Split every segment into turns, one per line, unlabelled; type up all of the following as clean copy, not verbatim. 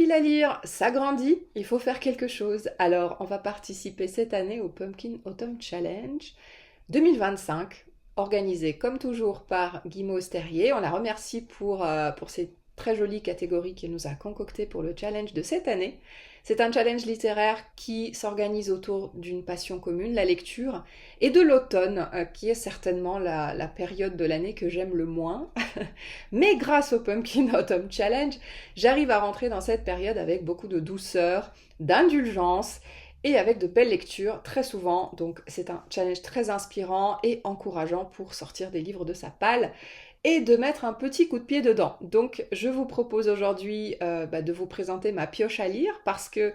pile à lire s'agrandit, il faut faire quelque chose. Alors, on va participer cette année au Pumpkin Autumn Challenge 2025, organisé comme toujours par Guimauve Terrier. On la remercie pour ces très jolies catégories qu'il nous a concoctées pour le challenge de cette année. C'est un challenge littéraire qui s'organise autour d'une passion commune, la lecture, et de l'automne, qui est certainement la période de l'année que j'aime le moins. Mais grâce au Pumpkin Autumn Challenge, j'arrive à rentrer dans cette période avec beaucoup de douceur, d'indulgence et avec de belles lectures très souvent. Donc c'est un challenge très inspirant et encourageant pour sortir des livres de sa palle et de mettre un petit coup de pied dedans. Donc je vous propose aujourd'hui de vous présenter ma pioche à lire parce que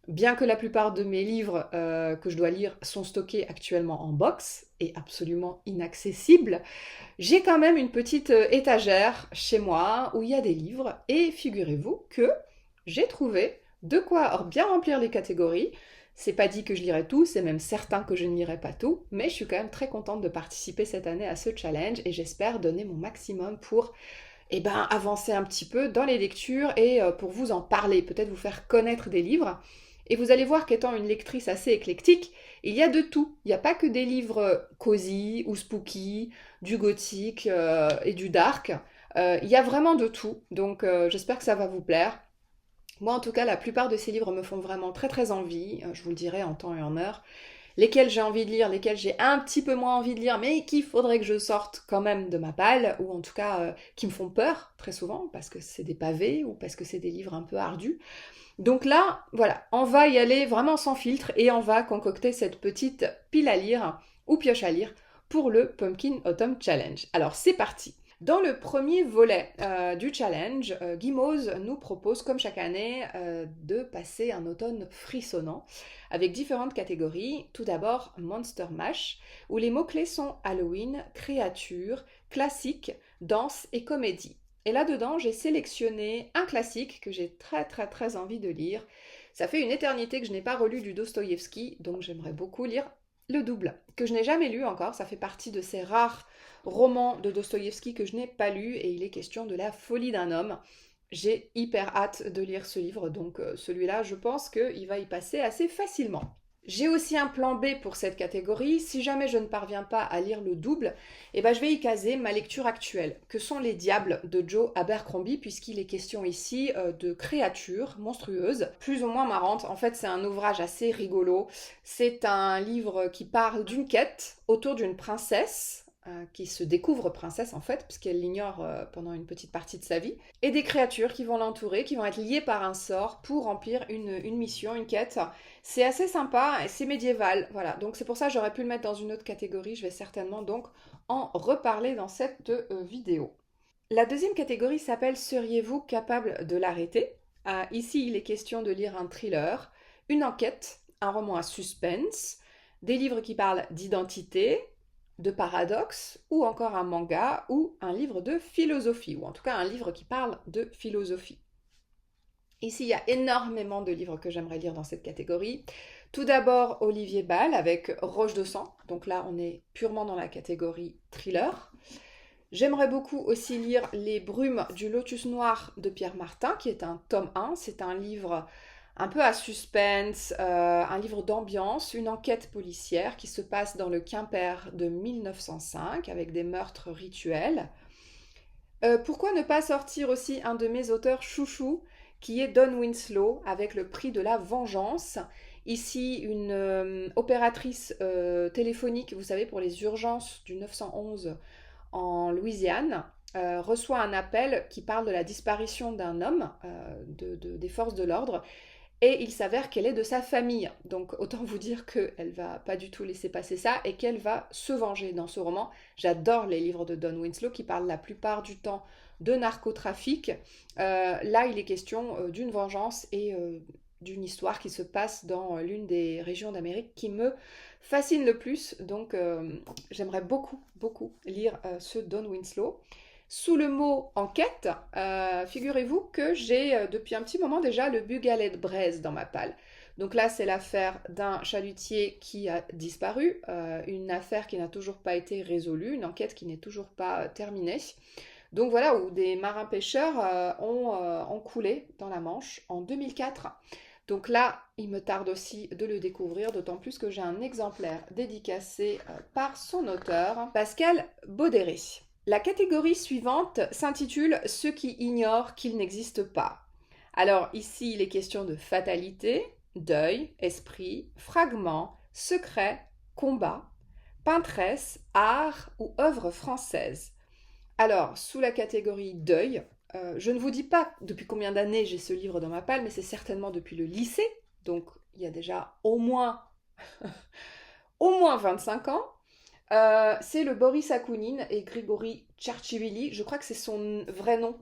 bien que la plupart de mes livres que je dois lire sont stockés actuellement en box et absolument inaccessibles, j'ai quand même une petite étagère chez moi où il y a des livres et figurez-vous que j'ai trouvé de quoi bien remplir les catégories. C'est pas dit que je lirai tout, c'est même certain que je ne lirai pas tout, mais je suis quand même très contente de participer cette année à ce challenge et j'espère donner mon maximum pour avancer un petit peu dans les lectures et pour vous en parler, peut-être vous faire connaître des livres. Et vous allez voir qu'étant une lectrice assez éclectique, il y a de tout. Il n'y a pas que des livres cosy ou spooky, du gothique et du dark. Il y a vraiment de tout, donc j'espère que ça va vous plaire. Moi, en tout cas, la plupart de ces livres me font vraiment très très envie, je vous le dirai en temps et en heure. Lesquels j'ai envie de lire, lesquels j'ai un petit peu moins envie de lire, mais qu'il faudrait que je sorte quand même de ma palle, ou en tout cas qui me font peur très souvent, parce que c'est des pavés ou parce que c'est des livres un peu ardus. Donc là, voilà, on va y aller vraiment sans filtre et on va concocter cette petite pile à lire ou pioche à lire pour le Pumpkin Autumn Challenge. Alors c'est parti. Dans le premier volet du challenge, Guimauve nous propose, comme chaque année, de passer un automne frissonnant avec différentes catégories. Tout d'abord, Monster Mash, où les mots-clés sont Halloween, créatures, classique, danse et comédie. Et là-dedans, j'ai sélectionné un classique que j'ai très très très envie de lire. Ça fait une éternité que je n'ai pas relu du Dostoïevski, donc j'aimerais beaucoup lire le double, que je n'ai jamais lu encore. Ça fait partie de ces rares romans de Dostoïevski que je n'ai pas lu, et il est question de la folie d'un homme. J'ai hyper hâte de lire ce livre, donc celui-là, je pense qu'il va y passer assez facilement. J'ai aussi un plan B pour cette catégorie. Si jamais je ne parviens pas à lire le double, je vais y caser ma lecture actuelle, que sont Les Diables de Joe Abercrombie, puisqu'il est question ici de créatures monstrueuses, plus ou moins marrantes. En fait, c'est un ouvrage assez rigolo. C'est un livre qui parle d'une quête autour d'une princesse qui se découvre princesse en fait, puisqu'elle l'ignore pendant une petite partie de sa vie, et des créatures qui vont l'entourer, qui vont être liées par un sort pour remplir une mission, une quête. C'est assez sympa et c'est médiéval, voilà. Donc c'est pour ça que j'aurais pu le mettre dans une autre catégorie, je vais certainement donc en reparler dans cette vidéo. La deuxième catégorie s'appelle Seriez-vous capable de l'arrêter? Ici, il est question de lire un thriller, une enquête, un roman à suspense, des livres qui parlent d'identité, de paradoxe, ou encore un manga ou un livre de philosophie, ou en tout cas un livre qui parle de philosophie. Ici, il y a énormément de livres que j'aimerais lire dans cette catégorie. Tout d'abord, Olivier Ball avec Roche de sang. Donc là, on est purement dans la catégorie thriller. J'aimerais beaucoup aussi lire Les brumes du lotus noir de Pierre Martin, qui est un tome 1. C'est un livre un peu à suspense, un livre d'ambiance, une enquête policière qui se passe dans le Quimper de 1905 avec des meurtres rituels. Pourquoi ne pas sortir aussi un de mes auteurs chouchous qui est Dawn Winslow avec le prix de la vengeance. Ici, une opératrice téléphonique, vous savez, pour les urgences du 911 en Louisiane, reçoit un appel qui parle de la disparition d'un homme des forces de l'ordre. Et il s'avère qu'elle est de sa famille. Donc autant vous dire qu'elle va pas du tout laisser passer ça et qu'elle va se venger dans ce roman. J'adore les livres de Dawn Winslow qui parlent la plupart du temps de narcotrafic. Là, il est question d'une vengeance et d'une histoire qui se passe dans l'une des régions d'Amérique qui me fascine le plus. Donc j'aimerais beaucoup, beaucoup lire ce Dawn Winslow. Sous le mot enquête, figurez-vous que j'ai depuis un petit moment déjà le Bugalet de Braise dans ma palle. Donc là, c'est l'affaire d'un chalutier qui a disparu, une affaire qui n'a toujours pas été résolue, une enquête qui n'est toujours pas terminée. Donc voilà, où des marins-pêcheurs ont coulé dans la Manche en 2004. Donc là, il me tarde aussi de le découvrir, d'autant plus que j'ai un exemplaire dédicacé par son auteur, Pascal Baudéré. La catégorie suivante s'intitule Ceux qui ignorent qu'il n'existe pas. Alors ici, il est question de fatalité, deuil, esprit, fragment, secret, combat, peintresse, art ou œuvre française. Alors, sous la catégorie deuil, je ne vous dis pas depuis combien d'années j'ai ce livre dans ma palle, mais c'est certainement depuis le lycée, donc il y a déjà au moins 25 ans. C'est le Boris Akounine et Grigory Tcherchivili, je crois que c'est son vrai nom.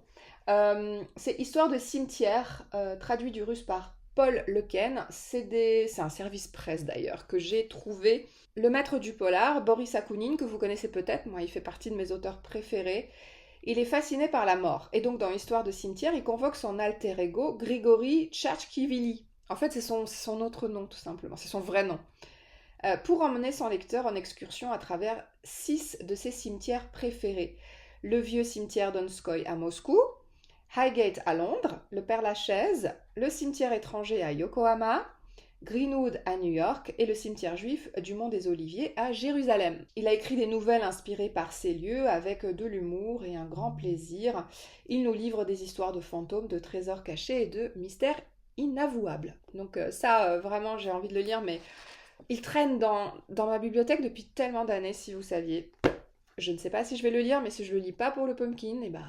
C'est Histoire de cimetière, traduit du russe par Paul Lequen. C'est un service presse d'ailleurs que j'ai trouvé. Le maître du polar, Boris Akounine, que vous connaissez peut-être, moi il fait partie de mes auteurs préférés. Il est fasciné par la mort. Et donc dans Histoire de cimetière, il convoque son alter ego, Grigory Tcherchivili. En fait, c'est son autre nom tout simplement, c'est son vrai nom. Pour emmener son lecteur en excursion à travers 6 de ses cimetières préférés. Le vieux cimetière Donskoï à Moscou, Highgate à Londres, le Père-Lachaise, le cimetière étranger à Yokohama, Greenwood à New York et le cimetière juif du Mont des Oliviers à Jérusalem. Il a écrit des nouvelles inspirées par ces lieux avec de l'humour et un grand plaisir. Il nous livre des histoires de fantômes, de trésors cachés et de mystères inavouables. Donc ça, vraiment, j'ai envie de le lire, mais il traîne dans ma bibliothèque depuis tellement d'années, si vous saviez. Je ne sais pas si je vais le lire, mais si je le lis pas pour le pumpkin, et bah,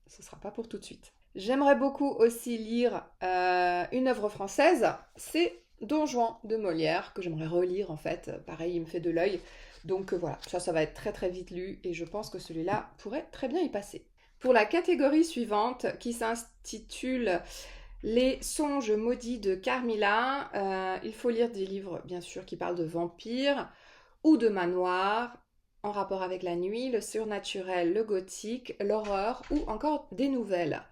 ce sera pas pour tout de suite. J'aimerais beaucoup aussi lire une œuvre française, c'est Don Juan de Molière, que j'aimerais relire en fait. Pareil, il me fait de l'œil. Donc voilà, ça va être très très vite lu, et je pense que celui-là pourrait très bien y passer. Pour la catégorie suivante, qui s'intitule Les songes maudits de Carmilla, il faut lire des livres, bien sûr, qui parlent de vampires ou de manoirs, en rapport avec la nuit, le surnaturel, le gothique, l'horreur ou encore des nouvelles.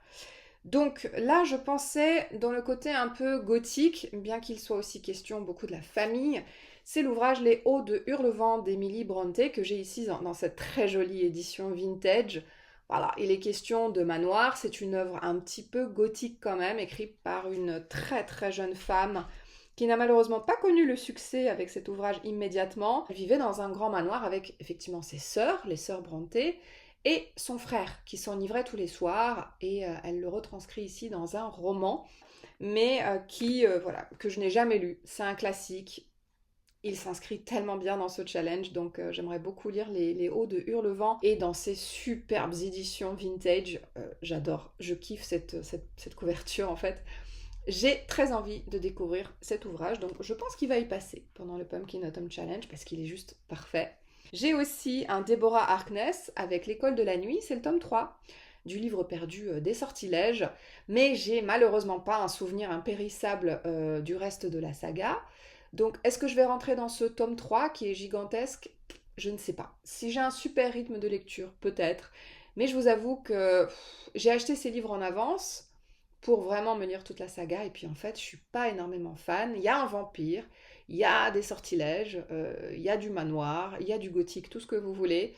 Donc là, je pensais dans le côté un peu gothique, bien qu'il soit aussi question beaucoup de la famille, c'est l'ouvrage Les Hauts de Hurlevent d'Emily Brontë que j'ai ici dans cette très jolie édition vintage. Voilà, il est question de manoir, c'est une œuvre un petit peu gothique quand même, écrite par une très très jeune femme qui n'a malheureusement pas connu le succès avec cet ouvrage immédiatement. Elle vivait dans un grand manoir avec effectivement ses sœurs, les sœurs Brontë, et son frère qui s'enivrait tous les soirs, et elle le retranscrit ici dans un roman, mais voilà, que je n'ai jamais lu. C'est un classique. Il s'inscrit tellement bien dans ce challenge, donc j'aimerais beaucoup lire les Hauts de Hurlevent, et dans ces superbes éditions vintage, j'adore, je kiffe cette couverture en fait. J'ai très envie de découvrir cet ouvrage, donc je pense qu'il va y passer pendant le Pumpkin Autumn Challenge parce qu'il est juste parfait. J'ai aussi un Deborah Harkness avec L'école de la nuit, c'est le tome 3 du livre perdu des sortilèges, mais j'ai malheureusement pas un souvenir impérissable du reste de la saga. Donc est-ce que je vais rentrer dans ce tome 3 qui est gigantesque? Je ne sais pas. Si j'ai un super rythme de lecture, peut-être. Mais je vous avoue que j'ai acheté ces livres en avance pour vraiment me lire toute la saga, et puis en fait je suis pas énormément fan. Il y a un vampire, il y a des sortilèges, il y a du manoir, il y a du gothique, tout ce que vous voulez,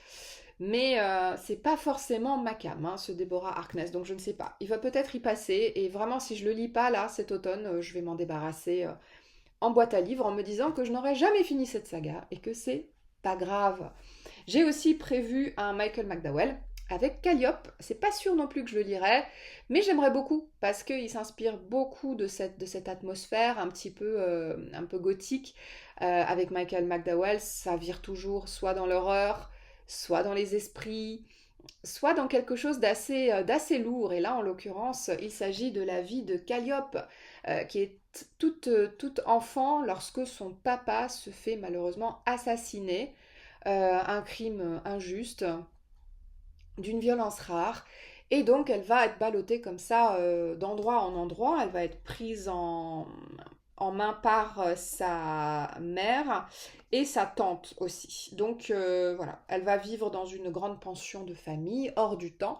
mais c'est pas forcément ma came, hein, ce Deborah Harkness, donc je ne sais pas. Il va peut-être y passer, et vraiment si je le lis pas là cet automne, je vais m'en débarrasser en boîte à livres en me disant que je n'aurai jamais fini cette saga et que c'est pas grave. J'ai aussi prévu un Michael McDowell avec Calliope. C'est pas sûr non plus que je le lirai, mais j'aimerais beaucoup parce qu'il s'inspire beaucoup de cette atmosphère un peu gothique. Avec Michael McDowell, ça vire toujours soit dans l'horreur, soit dans les esprits, soit dans quelque chose d'assez lourd. Et là, en l'occurrence, il s'agit de la vie de Calliope, qui est toute enfant lorsque son papa se fait malheureusement assassiner. Un crime injuste, d'une violence rare. Et donc, elle va être ballottée comme ça, d'endroit en endroit. Elle va être prise en main par sa mère et sa tante aussi. Donc, voilà, elle va vivre dans une grande pension de famille, hors du temps.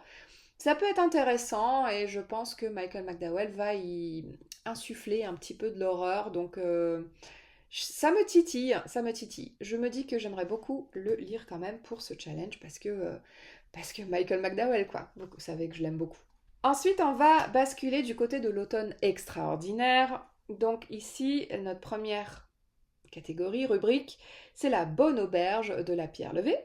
Ça peut être intéressant, et je pense que Michael McDowell va y insuffler un petit peu de l'horreur. Donc, Ça me titille, ça me titille. Je me dis que j'aimerais beaucoup le lire quand même pour ce challenge parce que Michael McDowell, quoi. Vous savez que je l'aime beaucoup. Ensuite, on va basculer du côté de l'automne extraordinaire. Donc ici, notre première catégorie, rubrique, c'est la bonne auberge de la Pierre Levée.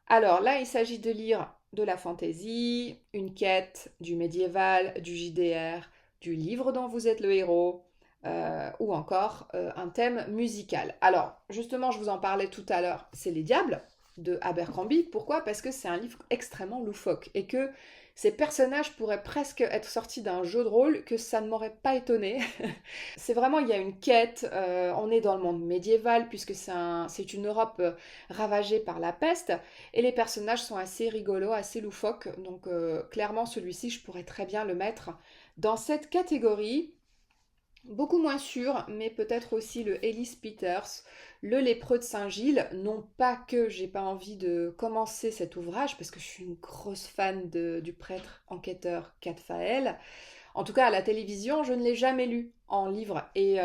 Alors là, il s'agit de lire de la fantaisie, une quête, du médiéval, du JDR, du livre dont vous êtes le héros, ou encore un thème musical. Alors, justement, je vous en parlais tout à l'heure, c'est Les Diables de Abercrombie. Pourquoi? Parce que c'est un livre extrêmement loufoque et que ces personnages pourraient presque être sortis d'un jeu de rôle, que ça ne m'aurait pas étonné. C'est vraiment, il y a une quête, on est dans le monde médiéval puisque c'est une Europe ravagée par la peste et les personnages sont assez rigolos, assez loufoques. Donc clairement celui-ci, je pourrais très bien le mettre dans cette catégorie. Beaucoup moins sûr, mais peut-être aussi le Ellis Peters, Le lépreux de Saint-Gilles. Non pas que j'ai pas envie de commencer cet ouvrage, parce que je suis une grosse fan du prêtre enquêteur Cat Fael. En tout cas, à la télévision, je ne l'ai jamais lu en livre, et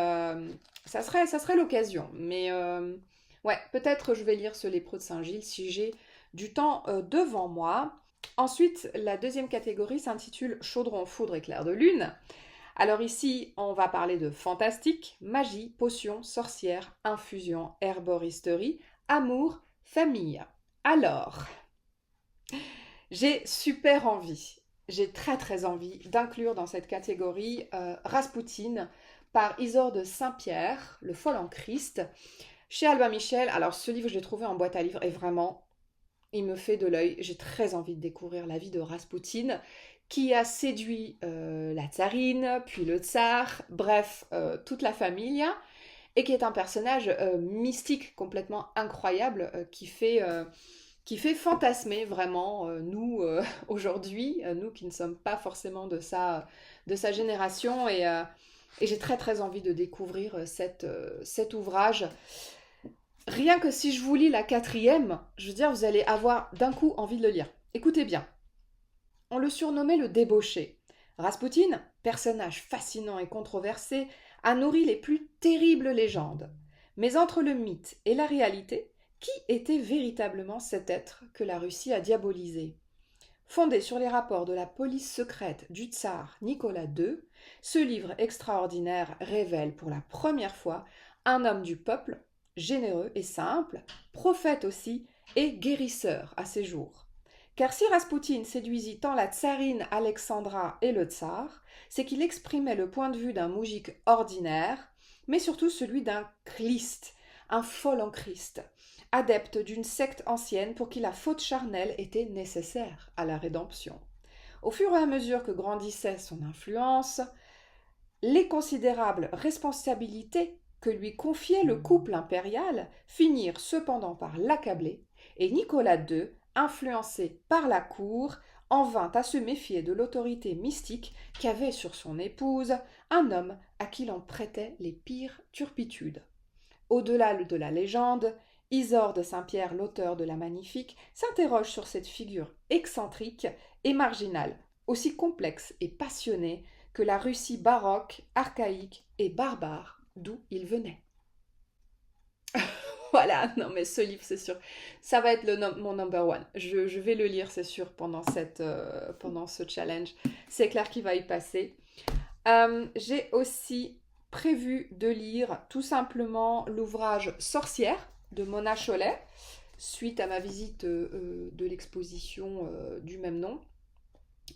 ça serait l'occasion. Mais ouais, peut-être je vais lire ce lépreux de Saint-Gilles si j'ai du temps devant moi. Ensuite, la deuxième catégorie s'intitule Chaudron, foudre, éclair de lune. Alors ici, on va parler de fantastique, magie, potions, sorcières, infusion, herboristerie, amour, famille. Alors, j'ai super envie, j'ai très très envie d'inclure dans cette catégorie Raspoutine par Isolde Saint-Pierre, Le Fol en Christ, chez Albin Michel. Alors ce livre, je l'ai trouvé en boîte à livres et vraiment, il me fait de l'œil. J'ai très envie de découvrir la vie de Raspoutine, qui a séduit la tsarine, puis le tsar, bref, toute la famille, et qui est un personnage mystique complètement incroyable qui fait fantasmer vraiment nous aujourd'hui, nous qui ne sommes pas forcément de sa génération, et j'ai très très envie de découvrir cet ouvrage. Rien que si je vous lis la quatrième, je veux dire, vous allez avoir d'un coup envie de le lire. Écoutez bien. On le surnommait le débauché. Raspoutine, personnage fascinant et controversé, a nourri les plus terribles légendes. Mais entre le mythe et la réalité, qui était véritablement cet être que la Russie a diabolisé? Fondé sur les rapports de la police secrète du tsar Nicolas II, ce livre extraordinaire révèle pour la première fois un homme du peuple, généreux et simple, prophète aussi et guérisseur à ses jours. Car si Raspoutine séduisit tant la tsarine Alexandra et le tsar, c'est qu'il exprimait le point de vue d'un moujik ordinaire, mais surtout celui d'un Christ, un fol en Christ, adepte d'une secte ancienne pour qui la faute charnelle était nécessaire à la rédemption. Au fur et à mesure que grandissait son influence, les considérables responsabilités que lui confiait le couple impérial finirent cependant par l'accabler, et Nicolas II, influencé par la cour, en vint à se méfier de l'autorité mystique qu'avait sur son épouse un homme à qui l'on prêtait les pires turpitudes. Au-delà de la légende, Isolde de Saint-Pierre, l'auteur de la Magnifique, s'interroge sur cette figure excentrique et marginale, aussi complexe et passionnée que la Russie baroque, archaïque et barbare d'où il venait. Voilà, non mais ce livre, c'est sûr, ça va être mon number one. Je vais le lire, c'est sûr, pendant ce challenge. C'est clair qu'il va y passer. J'ai aussi prévu de lire tout simplement l'ouvrage Sorcière de Mona Chollet, suite à ma visite de l'exposition du même nom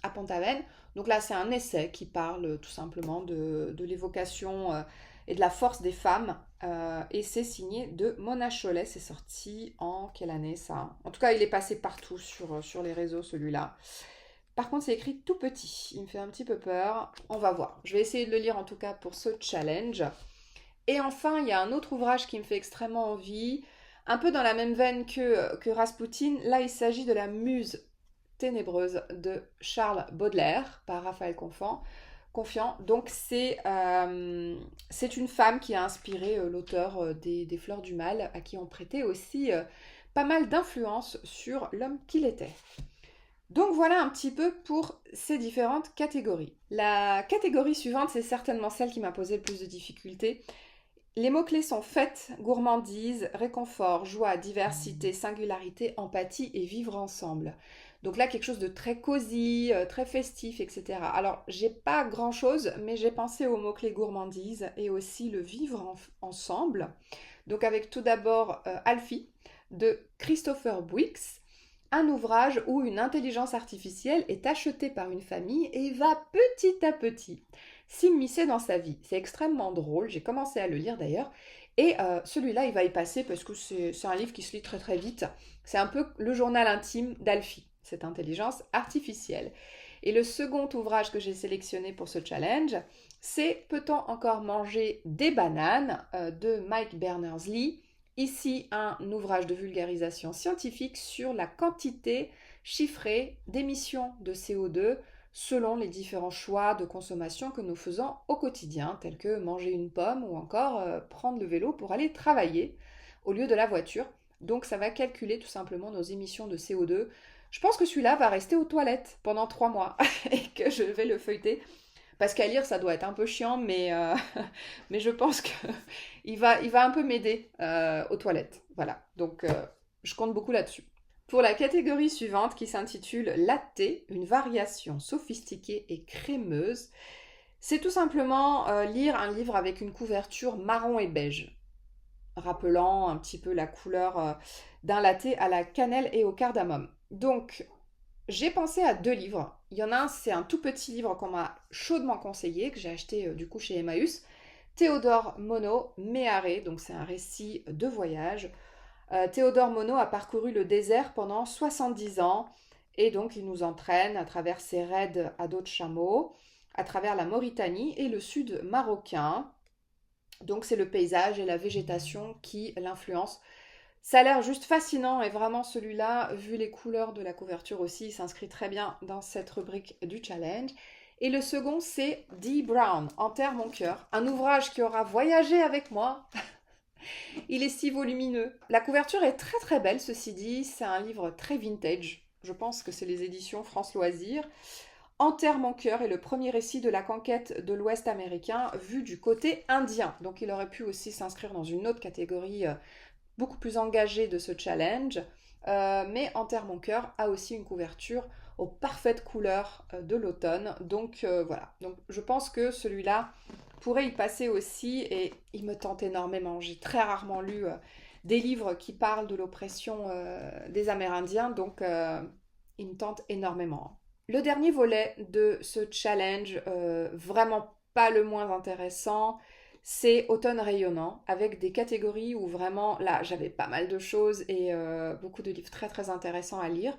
à Pont-Aven. Donc là, c'est un essai qui parle tout simplement de l'évocation et de la force des femmes. Et c'est signé de Mona Chollet. C'est sorti en quelle année ça? En tout cas, il est passé partout sur les réseaux, celui-là. Par contre, c'est écrit tout petit. Il me fait un petit peu peur. On va voir. Je vais essayer de le lire en tout cas pour ce challenge. Et enfin, il y a un autre ouvrage qui me fait extrêmement envie. Un peu dans la même veine que Raspoutine. Là, il s'agit de La Muse ténébreuse de Charles Baudelaire par Raphaël Confiant. Donc c'est une femme qui a inspiré l'auteur des Fleurs du Mal, à qui on prêtait aussi pas mal d'influence sur l'homme qu'il était. Donc voilà un petit peu pour ces différentes catégories. La catégorie suivante, c'est certainement celle qui m'a posé le plus de difficultés. Les mots-clés sont fête, gourmandise, réconfort, joie, diversité, singularité, empathie et vivre ensemble. Donc là, quelque chose de très cosy, très festif, etc. Alors, j'ai pas grand-chose, mais j'ai pensé aux mots-clés gourmandise et aussi le vivre ensemble. Donc avec tout d'abord Alfie de Christopher Buix, un ouvrage où une intelligence artificielle est achetée par une famille et va petit à petit s'immiscer dans sa vie. C'est extrêmement drôle, j'ai commencé à le lire d'ailleurs, et celui-là il va y passer parce que c'est un livre qui se lit très très vite. C'est un peu le journal intime d'Alfie, cette intelligence artificielle. Et le second ouvrage que j'ai sélectionné pour ce challenge, c'est Peut-on encore manger des bananes de Mike Berners-Lee. Ici, un ouvrage de vulgarisation scientifique sur la quantité chiffrée d'émissions de CO2 selon les différents choix de consommation que nous faisons au quotidien, tels que manger une pomme ou encore prendre le vélo pour aller travailler au lieu de la voiture. Donc ça va calculer tout simplement nos émissions de CO2. Je pense que celui-là va rester aux toilettes pendant 3 mois et que je vais le feuilleter. Parce qu'à lire, ça doit être un peu chiant, mais je pense qu'il va un peu m'aider aux toilettes. Voilà, donc je compte beaucoup là-dessus. Pour la catégorie suivante qui s'intitule Latte, une variation sophistiquée et crémeuse, c'est tout simplement lire un livre avec une couverture marron et beige, rappelant un petit peu la couleur d'un latte à la cannelle et au cardamome. Donc, j'ai pensé à 2 livres. Il y en a un, c'est un tout petit livre qu'on m'a chaudement conseillé, que j'ai acheté du coup chez Emmaüs. Théodore Monod, Méharé, donc c'est un récit de voyage. Théodore Monod a parcouru le désert pendant 70 ans et donc il nous entraîne à travers ses raids à dos de chameau, à travers la Mauritanie et le sud marocain. Donc c'est le paysage et la végétation qui l'influencent. Ça a l'air juste fascinant et vraiment celui-là, vu les couleurs de la couverture aussi, il s'inscrit très bien dans cette rubrique du challenge. Et le second, c'est Dee Brown, Enterre mon cœur, un ouvrage qui aura voyagé avec moi. Il est si volumineux. La couverture est très très belle, ceci dit, c'est un livre très vintage. Je pense que c'est les éditions France Loisirs. Enterre mon cœur est le premier récit de la conquête de l'Ouest américain vu du côté indien. Donc il aurait pu aussi s'inscrire dans une autre catégorie beaucoup plus engagée de ce challenge. Mais Enterre mon cœur a aussi une couverture aux parfaites couleurs de l'automne. Donc voilà. Donc je pense que celui-là pourrait y passer aussi et il me tente énormément. J'ai très rarement lu des livres qui parlent de l'oppression des Amérindiens. Donc il me tente énormément. Le dernier volet de ce challenge, vraiment pas le moins intéressant, c'est Automne rayonnant, avec des catégories où vraiment, là, j'avais pas mal de choses et beaucoup de livres très très intéressants à lire.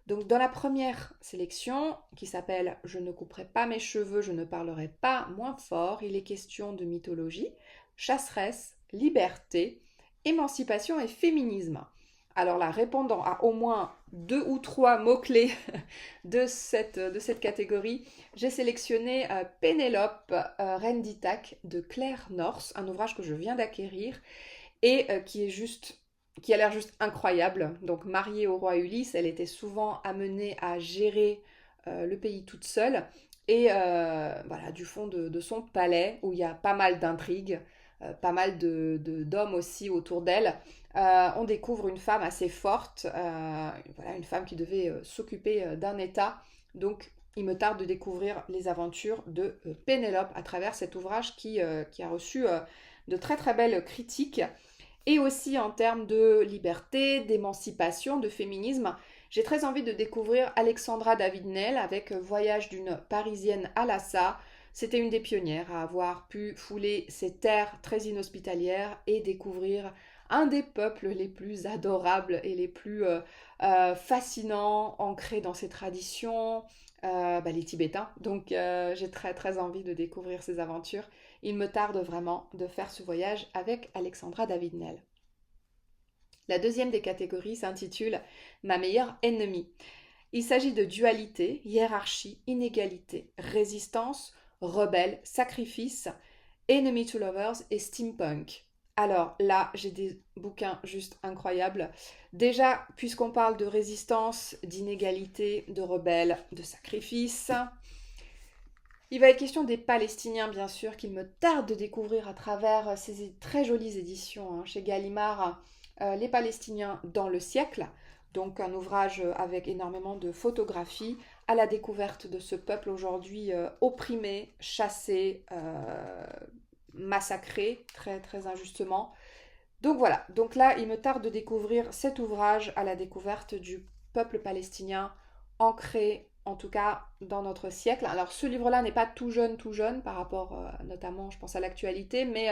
Donc dans la première sélection, qui s'appelle Je ne couperai pas mes cheveux, je ne parlerai pas moins fort, il est question de mythologie, chasseresse, liberté, émancipation et féminisme. Alors là, répondant à au moins 2 ou 3 mots-clés de cette catégorie, j'ai sélectionné Pénélope, Reine d'Ithaque de Claire North, un ouvrage que je viens d'acquérir et qui a l'air juste incroyable. Donc mariée au roi Ulysse, elle était souvent amenée à gérer le pays toute seule. Et voilà, du fond de son palais, où il y a pas mal d'intrigues, pas mal d'hommes aussi autour d'elle, on découvre une femme assez forte, voilà, une femme qui devait s'occuper d'un État. Donc il me tarde de découvrir les aventures de Pénélope à travers cet ouvrage qui a reçu de très très belles critiques. Et aussi en termes de liberté, d'émancipation, de féminisme, j'ai très envie de découvrir Alexandra David-Nel avec Voyage d'une Parisienne à Lhasa. C'était une des pionnières à avoir pu fouler ces terres très inhospitalières et découvrir un des peuples les plus adorables et les plus fascinants, ancrés dans ses traditions, les Tibétains. Donc j'ai très très envie de découvrir ces aventures. Il me tarde vraiment de faire ce voyage avec Alexandra David-Nel. La deuxième des catégories s'intitule Ma meilleure ennemie. Il s'agit de dualité, hiérarchie, inégalité, résistance, rebelle, sacrifice, enemy to lovers et steampunk. Alors là, j'ai des bouquins juste incroyables. Déjà, puisqu'on parle de résistance, d'inégalité, de rebelle, de sacrifice, Il va être question des Palestiniens, bien sûr, qu'il me tarde de découvrir à travers ces très jolies éditions chez Gallimard, Les Palestiniens dans le siècle. Donc un ouvrage avec énormément de photographies à la découverte de ce peuple aujourd'hui opprimé, chassé, massacré très très injustement. Donc voilà, donc là il me tarde de découvrir cet ouvrage à la découverte du peuple palestinien ancré en tout cas dans notre siècle. Alors ce livre-là n'est pas tout jeune par rapport notamment je pense à l'actualité, mais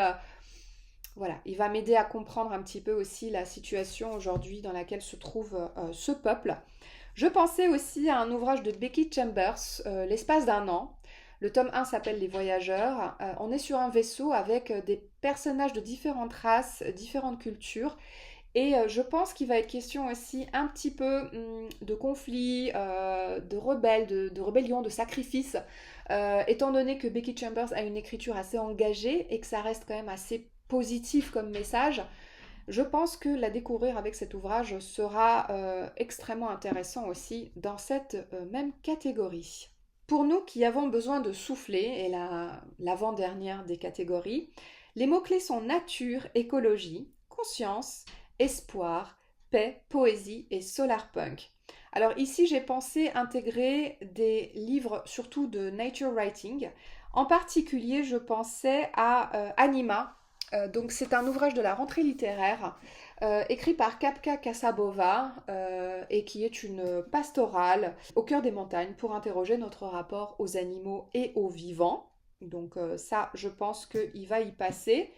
voilà, il va m'aider à comprendre un petit peu aussi la situation aujourd'hui dans laquelle se trouve ce peuple. Je pensais aussi à un ouvrage de Becky Chambers, L'espace d'un an. Le tome 1 s'appelle Les Voyageurs. On est sur un vaisseau avec des personnages de différentes races, différentes cultures. Et je pense qu'il va être question aussi un petit peu de conflits, de rebelles, de rébellions, de sacrifices, étant donné que Becky Chambers a une écriture assez engagée et que ça reste quand même assez positif comme message. Je pense que la découvrir avec cet ouvrage sera extrêmement intéressant aussi dans cette même catégorie. Pour nous qui avons besoin de souffler, et l'avant-dernière des catégories, les mots-clés sont nature, écologie, conscience, espoir, paix, poésie et solarpunk. Alors ici, j'ai pensé intégrer des livres surtout de nature writing. En particulier, je pensais à Anima. Donc c'est un ouvrage de la rentrée littéraire écrit par Kapka Kasabova et qui est une pastorale au cœur des montagnes pour interroger notre rapport aux animaux et aux vivants. Donc ça, je pense qu'il va y passer.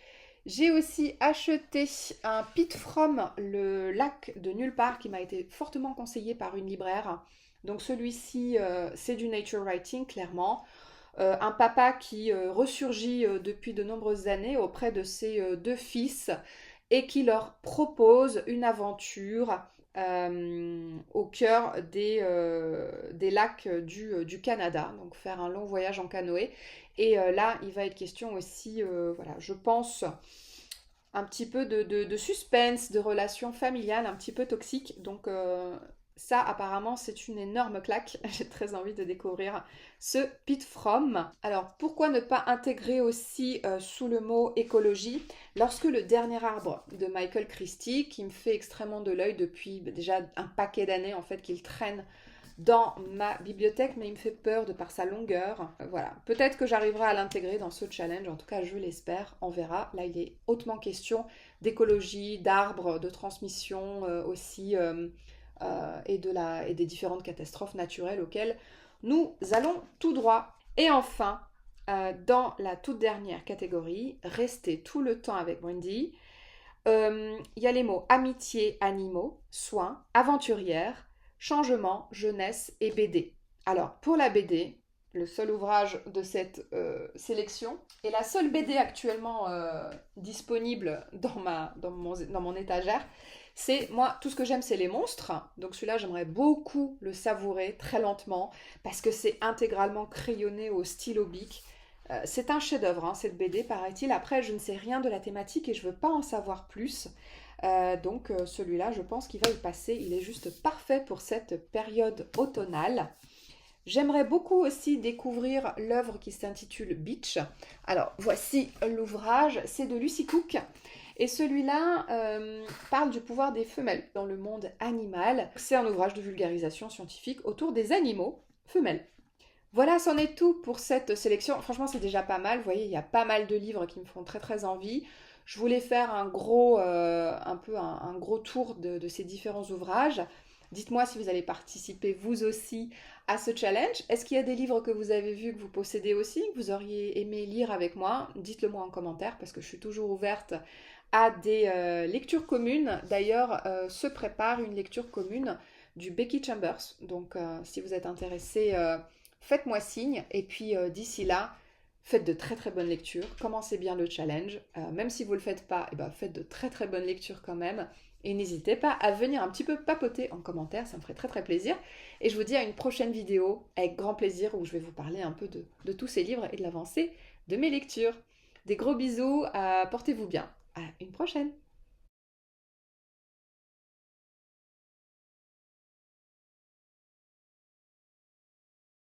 J'ai aussi acheté un Pete From, le lac de nulle part, qui m'a été fortement conseillé par une libraire. Donc celui-ci, c'est du nature writing, clairement. Un papa qui ressurgit depuis de nombreuses années auprès de ses deux fils et qui leur propose une aventure au cœur des lacs du Canada, donc faire un long voyage en canoë. Et là, il va être question aussi, voilà, je pense, un petit peu de suspense, de relations familiales un petit peu toxiques. Donc ça, apparemment, c'est une énorme claque. J'ai très envie de découvrir ce Pete From. Alors, pourquoi ne pas intégrer aussi sous le mot écologie, lorsque le dernier arbre de Michael Christie, qui me fait extrêmement de l'œil depuis déjà un paquet d'années, en fait, qu'il traîne dans ma bibliothèque, mais il me fait peur de par sa longueur. Voilà, peut-être que j'arriverai à l'intégrer dans ce challenge, en tout cas je l'espère, on verra. Là il est hautement question d'écologie, d'arbres, de transmission aussi, et des différentes catastrophes naturelles auxquelles nous allons tout droit. Et enfin, dans la toute dernière catégorie, rester tout le temps avec Wendy, il y a les mots amitié, animaux, soins, aventurière, changement, jeunesse et BD. Alors, pour la BD, le seul ouvrage de cette sélection, et la seule BD actuellement disponible dans mon étagère, c'est, moi, tout ce que j'aime, c'est les monstres. Donc celui-là, j'aimerais beaucoup le savourer très lentement, parce que c'est intégralement crayonné au stylo bic. C'est un chef-d'œuvre, hein, cette BD, paraît-il. Après, je ne sais rien de la thématique et je ne veux pas en savoir plus. Donc celui-là, je pense qu'il va y passer. Il est juste parfait pour cette période automnale. J'aimerais beaucoup aussi découvrir l'œuvre qui s'intitule Beach. Alors, voici l'ouvrage. C'est de Lucy Cook. Et celui-là parle du pouvoir des femelles dans le monde animal. C'est un ouvrage de vulgarisation scientifique autour des animaux femelles. Voilà, c'en est tout pour cette sélection. Franchement, c'est déjà pas mal. Vous voyez, il y a pas mal de livres qui me font très très envie. Je voulais faire un gros, un gros tour de ces différents ouvrages. Dites-moi si vous allez participer vous aussi à ce challenge. Est-ce qu'il y a des livres que vous avez vus, que vous possédez aussi, que vous auriez aimé lire avec moi? Dites-le moi en commentaire parce que je suis toujours ouverte à des lectures communes. D'ailleurs, se prépare une lecture commune du Becky Chambers. Donc, si vous êtes intéressé, faites-moi signe. Et puis, d'ici là, faites de très très bonnes lectures. Commencez bien le challenge. Même si vous ne le faites pas, eh ben, faites de très très bonnes lectures quand même. Et n'hésitez pas à venir un petit peu papoter en commentaire, ça me ferait très très plaisir. Et je vous dis à une prochaine vidéo avec grand plaisir où je vais vous parler un peu de tous ces livres et de l'avancée de mes lectures. Des gros bisous, portez-vous bien. À une prochaine!